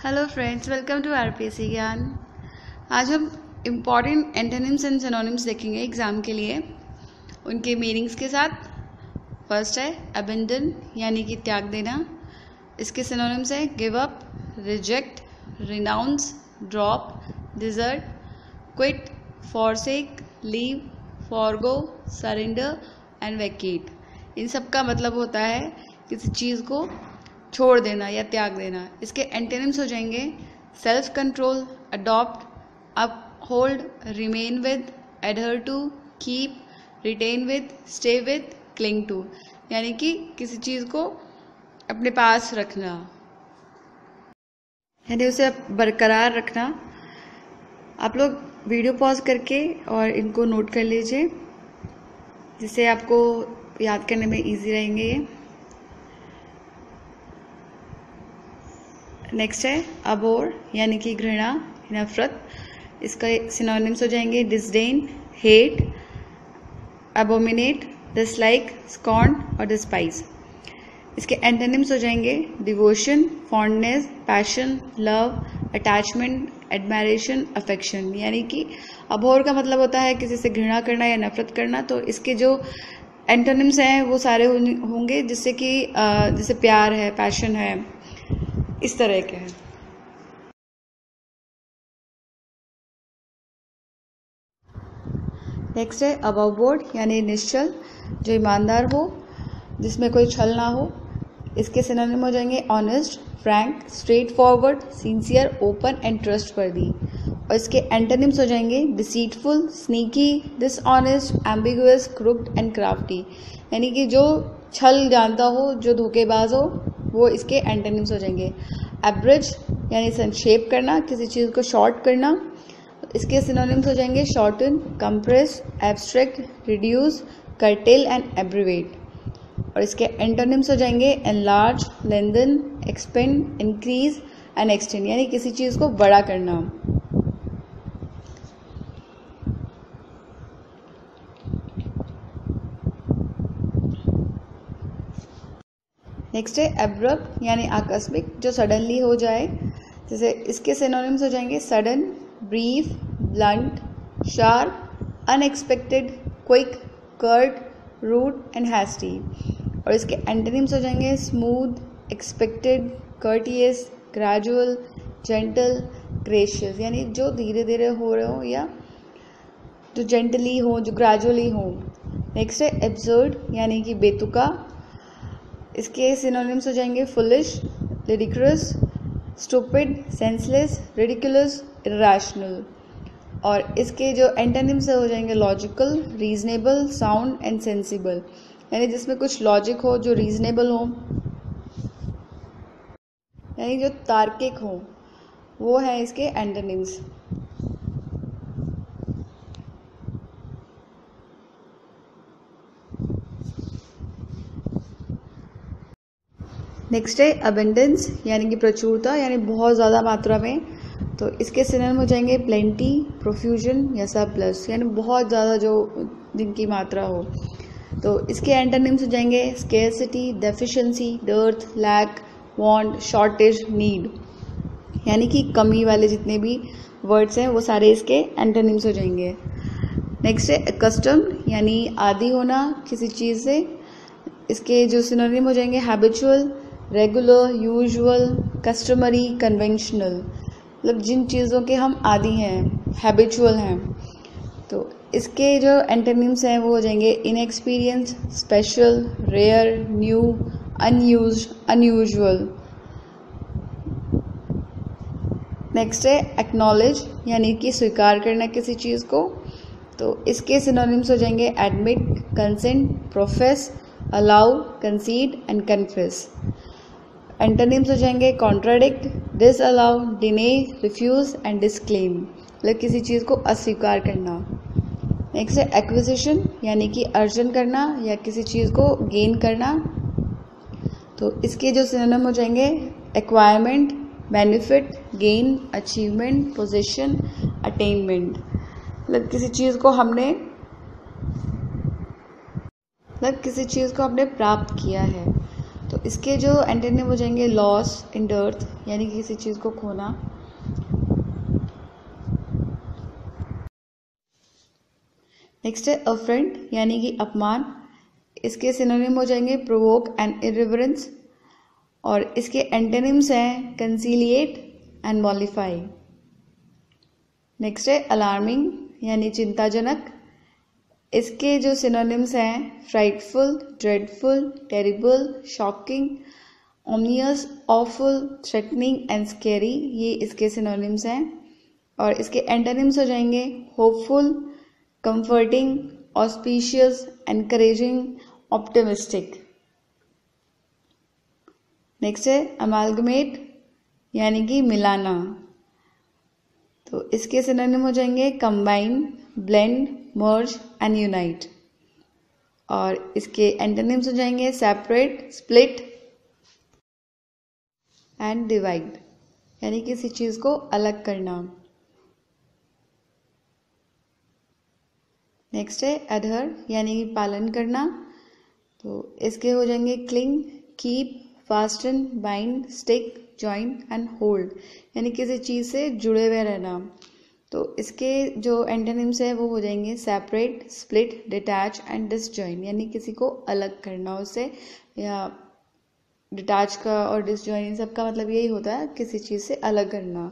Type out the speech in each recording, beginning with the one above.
Hello friends, welcome to RPSC Gyan. आज हम important antonyms and synonyms देखेंगे एग्जाम के लिए, उनके मीनिंग्स के साथ। फर्स्ट है अबेंडन, यानी कि त्याग देना। इसके सिनोनिम्स है give up, reject, renounce, drop, desert, quit, forsake, leave, forego, surrender and vacate. इन सब का मतलब होता है किसी चीज़ को छोड़ देना या त्याग देना। इसके एंटोनिम्स हो जाएंगे self control, adopt, uphold, remain with, adhere to, keep, retain with, stay with, cling to. यानी कि किसी चीज़ को अपने पास रखना, यानी उसे बरकरार रखना। आप लोग वीडियो पॉज करके और इनको नोट कर लीजिए, जिससे आपको याद करने में इजी रहेंगे ये। नेक्स्ट है अबोर, यानी कि घृणा, नफरत। इसका सिनोनिम्स हो जाएंगे डिसडेन, हेट, एबोमिनेट, डिसलाइक, स्कॉर्न और डिस्पाइज। इसके एंटोनिम्स हो जाएंगे devotion, fondness, passion, love, attachment, admiration, affection. यानी कि अबोर का मतलब होता है किसी से घृणा करना या नफरत करना। तो इसके जो एंटोनिम्स हैं वो सारे होंगे जिससे कि जैसे प्यार है, पैशन है, इस तरह के हैं। नेक्स्ट है अबव बोर्ड, यानी निश्चल, जो ईमानदार हो, जिसमें कोई छल ना हो। इसके सिनोनिम हो जाएंगे honest, Frank, straight forward, sincere, open and trustworthy. और इसके एंटोनिम्स हो जाएंगे deceitful, sneaky, dishonest, ambiguous, crooked and crafty. यानी कि जो छल जानता हो, जो धोखेबाज हो, वो इसके एंटोनिम्स हो जाएंगे। एब्रिज, यानी संक्षेप करना, किसी चीज़ को शॉर्ट करना। इसके सिनोनिम्स हो जाएंगे shorten, compress, abstract, reduce, curtail and abbreviate. और इसके एंटोनिम्स हो जाएंगे enlarge, lengthen, expand, increase and extend. यानी किसी चीज़ को बड़ा करना। नेक्स्ट है एब्रप्ट, यानी आकस्मिक, जो सडनली हो जाए। जैसे इसके सिनोनिम्स हो जाएंगे sudden, brief, blunt, sharp, unexpected, quick, curt, rude and hasty. और इसके एंटोनिम्स हो जाएंगे smooth, expected, courteous, gradual, gentle, gracious. यानी जो धीरे धीरे हो रहे हो या जो जेंटली हो, जो ग्रेजुअली हो। नेक्स्ट है एब्सर्ड, यानी कि बेतुका। इसके सिनोनिम्स हो जाएंगे foolish, ridiculous, stupid, senseless, ridiculous, irrational. और इसके जो एंटोनिम्स हो जाएंगे logical, reasonable, sound and sensible. यानी जिसमें कुछ लॉजिक हो, जो रीजनेबल हो, यानी जो तार्किक हो, वो है इसके एंटोनिम्स। नेक्स्ट है अबेंडेंस, यानी कि प्रचुरता, यानी बहुत ज़्यादा मात्रा में। तो इसके सिनोनिम हो जाएंगे प्लेंटी, प्रोफ्यूजन या सरप्लस, यानी बहुत ज़्यादा जो जिनकी मात्रा हो। तो इसके एंटोनिम्स हो जाएंगे scarcity, deficiency, dearth, lack, want, shortage, need. यानी कि कमी वाले जितने भी वर्ड्स हैं वो सारे इसके एंटोनिम्स हो जाएंगे। नेक्स्ट है कस्टम, यानी आदी होना किसी चीज़ से। इसके जो सिनोनिम हो जाएंगे habitual, regular, usual, customary, conventional. मतलब जिन चीज़ों के हम आदी हैं, हैबिचुअल हैं। तो इसके जो एंटोनिम्स हैं वो हो जाएंगे inexperience, special, rare, new, unused, unusual. Next है एक्नॉलेज, यानी कि स्वीकार करना किसी चीज़ को। तो इसके सिनोनिम्स हो जाएंगे admit, consent, profess, allow, concede and confess. Antonyms हो जाएंगे contradict, disallow, deny, refuse and disclaim. मतलब किसी चीज़ को अस्वीकार करना। नेक्स्ट है एक्विजिशन, यानी कि अर्जन करना या किसी चीज़ को गेन करना। तो इसके जो सिनोनिम हो जाएंगे acquirement, benefit, gain, achievement, position, attainment. मतलब किसी चीज़ को हमने प्राप्त किया है। तो तो इसके जो एंटोनिम हो जाएंगे लॉस इन डर्थ, यानी कि किसी चीज़ को खोना। नेक्स्ट है अफ्रंट, यानी कि अपमान। इसके सिनोनिम हो जाएंगे प्रोवोक एंड इरिवरेंस, और इसके एंटोनिम्स हैं कंसीलिएट एंड मॉलिफाई। नेक्स्ट है अलार्मिंग, यानी चिंताजनक। इसके जो सिनोनिम्स हैं frightful, dreadful, terrible, shocking, ओमिनियस, awful, threatening and scary, ये इसके सिनोनिम्स हैं। और इसके एंटोनिम्स हो जाएंगे hopeful, comforting, auspicious, encouraging, optimistic. Next है अमालगमेट, यानी कि मिलाना। तो इसके सिनोनिम हो जाएंगे combine, blend, merge and unite. और इसके एंटोनिम्स हो जाएंगे सेपरेट, स्प्लिट एंड डिवाइड, यानी किसी चीज को अलग करना। नेक्स्ट है एडहर, यानी कि पालन करना। तो इसके हो जाएंगे cling, keep, fasten, bind, stick, join and hold, यानी किसी चीज से जुड़े हुए रहना। तो इसके जो एंटोनिम्स है वो हो जाएंगे separate, split, detach and disjoint, यानी किसी को अलग करना उससे, या डिटैच का और डिसजॉइन सब का मतलब यही होता है किसी चीज़ से अलग करना।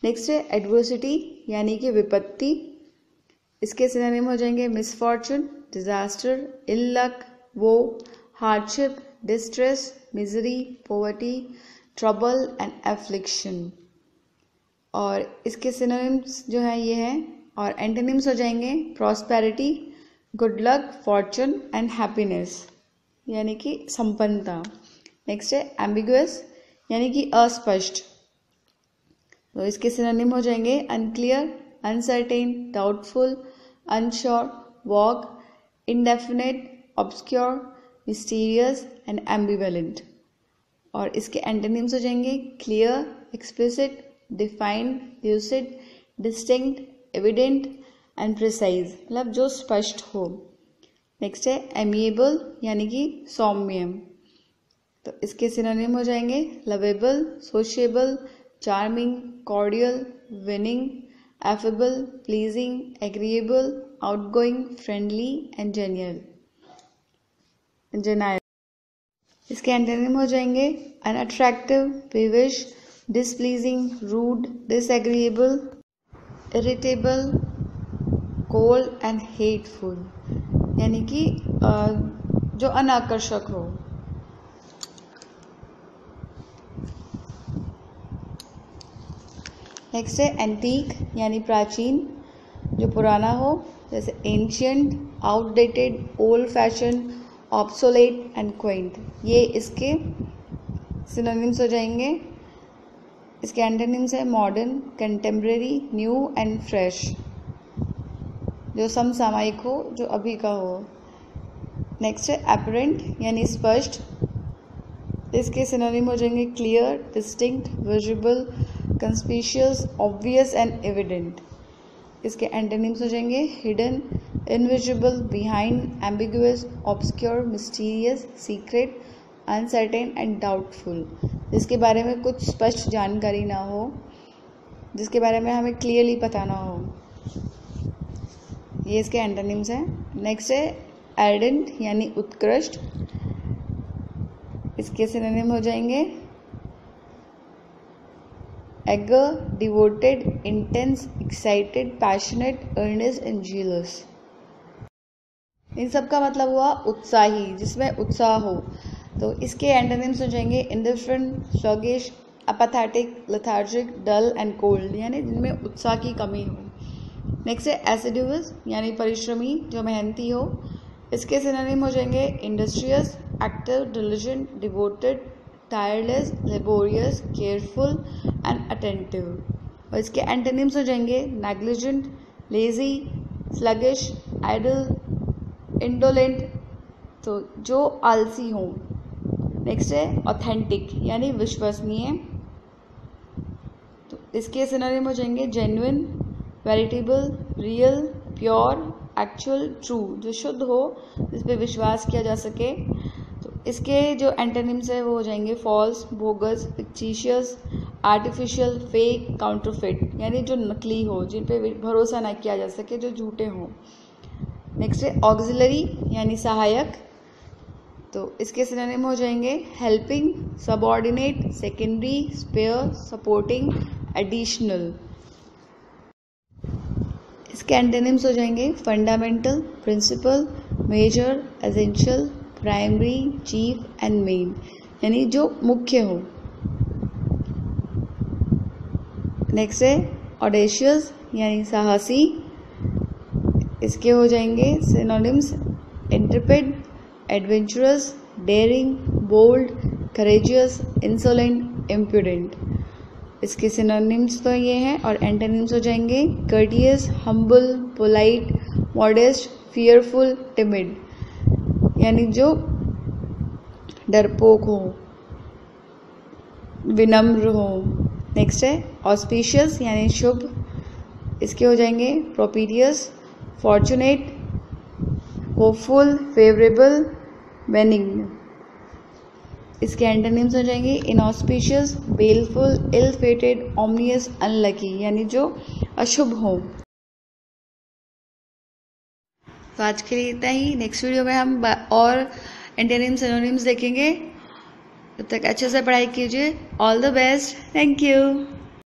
नेक्स्ट है एडवर्सिटी, यानी कि विपत्ति। इसके सिनोनिम हो जाएंगे मिसफॉर्चून, डिजास्टर, इल लक, वो, hardship, distress, misery, poverty, trouble and affliction. और इसके सिनोनिम्स जो है ये हैं, और एंटोनिम्स हो जाएंगे prosperity, good luck, Fortune and happiness, यानी कि संपन्नता। नेक्स्ट है एम्बिगुअस, यानी कि अस्पष्ट। तो इसके सिनोनिम हो जाएंगे unclear, uncertain, doubtful, unsure, vague, indefinite, obscure, mysterious and ambivalent. और इसके एंटोनिम्स हो जाएंगे clear, explicit, defined, lucid, distinct, evident and precise, मतलब जो स्पष्ट हो। नेक्स्ट है एमिएबल, यानी कि सौम्य। तो इसके सिनोनिम हो जाएंगे lovable, sociable, charming, cordial, winning, affable, pleasing, agreeable, outgoing, friendly and genuine. इसके एंटोनिम हो जाएंगे unattractive, peevish, displeasing, rude, disagreeable, irritable, cold and hateful, यानी कि जो अनाकर्षक हो। नेक्स्ट है एंटीक, यानी प्राचीन, जो पुराना हो, जैसे ancient, outdated, old fashion, obsolete and coined, ये इसके सिनोनिम्स हो जाएंगे। इसके एंटोनिम्स है modern, contemporary, new and fresh, जो समसामयिक हो, जो अभी का हो। नेक्स्ट है अपरेंट, यानी स्पष्ट। इसके सिनोनिम हो जाएंगे clear, distinct, visible, conspicuous, obvious and evident. इसके एंटोनिम्स हो जाएंगे hidden, invisible, behind, ambiguous, obscure, mysterious, secret, uncertain and doubtful, जिसके बारे में कुछ स्पष्ट जानकारी ना हो, जिसके बारे में हमें क्लियरली पता ना हो। ये इसके एंटोनिम्स हैं। नेक्स्ट है एर्डेंट, यानी उत्कृष्ट। इसके सिनोनिम हो जाएंगे eager, devoted, intense, excited, passionate, earnest and zealous. इन सब का मतलब हुआ उत्साही, जिसमें उत्साह हो। तो इसके एंटोनिम्स हो जाएंगे indifferent, sluggish, apathetic, lethargic, dull and cold, यानी जिनमें उत्साह की कमी हो। नेक्स्ट है एसिडुअस, यानी परिश्रमी, जो मेहनती हो। इसके सिनोनिम हो जाएंगे industrious, active, diligent, devoted, tireless, laborious, careful and attentive. और इसके एंटोनिम्स हो जाएंगे negligent, lazy, sluggish, idle, indolent, तो जो आलसी हो। नेक्स्ट है ऑथेंटिक, यानी विश्वसनीय। तो इसके सिनोनिम हो जाएंगे genuine, veritable, real, pure, actual, true, जो शुद्ध हो, जिस पे विश्वास किया जा सके। तो इसके जो एंटोनिम्स है वो हो जाएंगे false, bogus, fictitious, artificial, fake, counterfeit, यानी जो नकली हो, जिन पे भरोसा ना किया जा सके, जो झूठे हों। नेक्स्ट है ऑक्सिलरी यानी सहायक, तो इसके सिनोनिम हो जाएंगे helping, subordinate, secondary, spare, supporting, additional. इसके एंटोनिम्स हो जाएंगे fundamental, principal, major, essential, primary, chief and main, यानी जो मुख्य हो। नेक्स्ट है ऑडेशियस यानी साहसी, इसके हो जाएंगे synonyms intrepid, adventurous, daring, bold, courageous, insolent, imprudent. इसके सिनोनिम्स तो ये हैं और एंटोनिम्स हो जाएंगे courteous, humble, polite, modest, fearful, timid, यानी जो डरपोक हो, विनम्र हो। नेक्स्ट है ऑस्पिशियस यानी शुभ, इसके हो जाएंगे प्रोपीरियस, फॉर्चुनेट, होपफुल, फेवरेबल, बेनिग्न। इसके एंटोनिम्स हो जाएंगे इनऑस्पिशियस, बेलफुल, इल फेटेड, ओमनियस, अनलकी, यानी जो अशुभ हो। तो आज के लिए इतना ही। नेक्स्ट वीडियो में हम और एंटोनिम्स सिनोनिम्स देखेंगे। तब तक अच्छे से पढ़ाई कीजिए। All the best. Thank you.